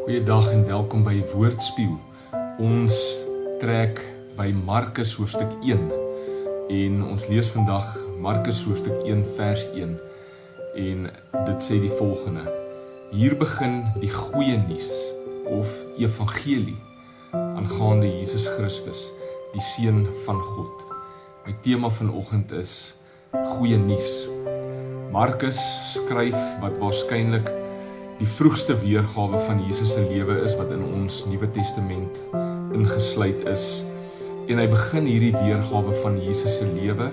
Goeiedag en welkom by Woordspieël. Ons trek by Markus hoofstuk 1 en ons lees vandag Markus hoofstuk 1 vers 1 en dit sê die volgende: Hier begin die goeie nuus of evangelie aangaande Jesus Christus, die Seun van God. My tema vanoggend is goeie nuus. Markus skryf wat waarskynlik die vroegste weergawe van Jesus se lewe is wat in ons Nuwe Testament ingesluit is. En hy begin hierdie weergawe van Jesus se lewe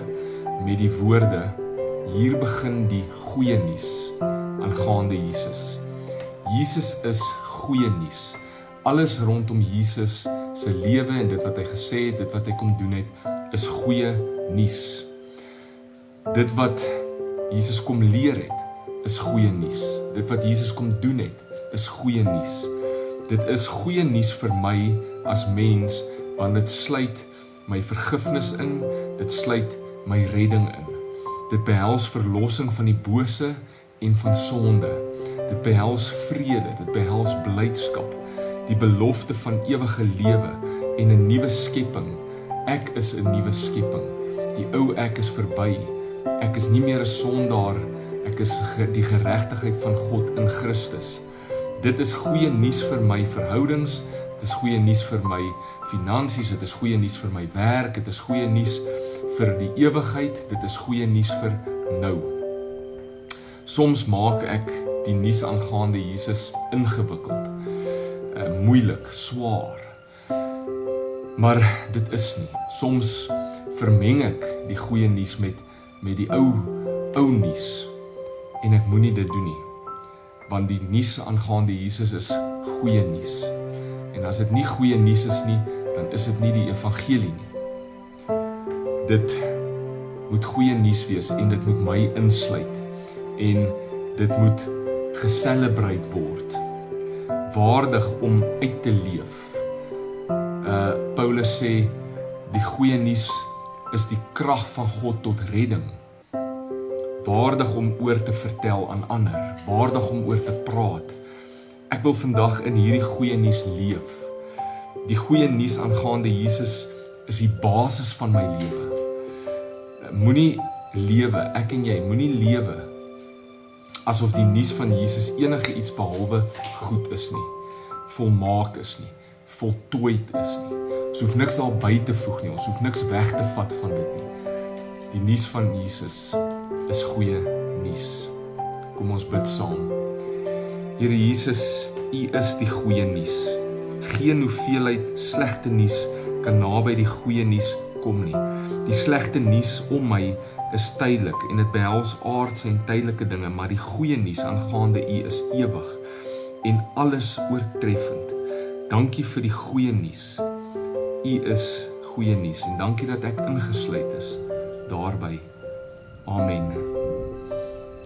met die woorde: Hier begin die goeie nuus aangaande Jesus. Jesus is goeie nuus. Alles rondom Jesus se lewe en dit wat hy gesê het, dit wat hy kom doen het, is goeie nuus. Dit wat Jesus kom leer het, is goeie nuus. Dit wat Jesus kom doen het, is goeie nuus. Dit is goeie nuus vir my as mens, want dit sluit my vergifnis in, dit sluit my redding in. Dit behels verlossing van die bose en van sonde. Dit behels vrede, dit behels blydskap, die belofte van ewige lewe en 'n nuwe skepping. Ek is 'n nuwe skepping. Die ou ek is verby. Ek is nie meer 'n sondaar. Ek is die geregtigheid van God in Christus. Dit is goeie nuus vir my verhoudings, dit is goeie nuus vir my finansies, dit is goeie nuus vir my werk, dit is goeie nuus vir die ewigheid, dit is goeie nuus vir nou. Soms maak ek die nuus aangaande Jesus ingewikkeld, moeilik, swaar. Maar dit is nie. Soms vermeng ek die goeie nuus met die ou nuus. En ek moenie dit doen nie, want die nuus aangaande Jesus is goeie nuus. En as dit nie goeie nuus is nie, dan is dit nie die evangelie nie. Dit moet goeie nuus wees en dit moet my insluit. En dit moet geselebreit word. Waardig om uit te leef. Paulus sê, die goeie nuus is die krag van God tot redding. Waardig om oor te vertel aan ander, waardig om oor te praat. Ek wil vandag in hierdie goeie nuus leef. Die goeie nuus aangaande Jesus is die basis van my lewe. Moenie lewe, ek en jy, moenie lewe asof die nuus van Jesus enige iets behalwe goed is nie, volmaak is nie, voltooid is nie. Ons hoef niks daar by te voeg nie, ons hoef niks weg te vat van dit nie. Die nuus van Jesus is goeie nuus. Kom ons bid saam. Here Jesus, U is die goeie nuus. Geen hoeveelheid slegte nuus kan naby die goeie nuus kom nie. Die slegte nuus om my is tydelik en dit behels aardse en tydelike dinge, maar die goeie nuus aangaande U is ewig en alles oortreffend. Dankie vir die goeie nuus. U is goeie nuus en dankie dat ek ingesluit is daarby. Amen.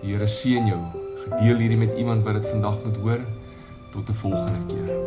Die Here seën jou. Gedeel hierdie met iemand wat dit vandag moet hoor. Tot 'n volgende keer.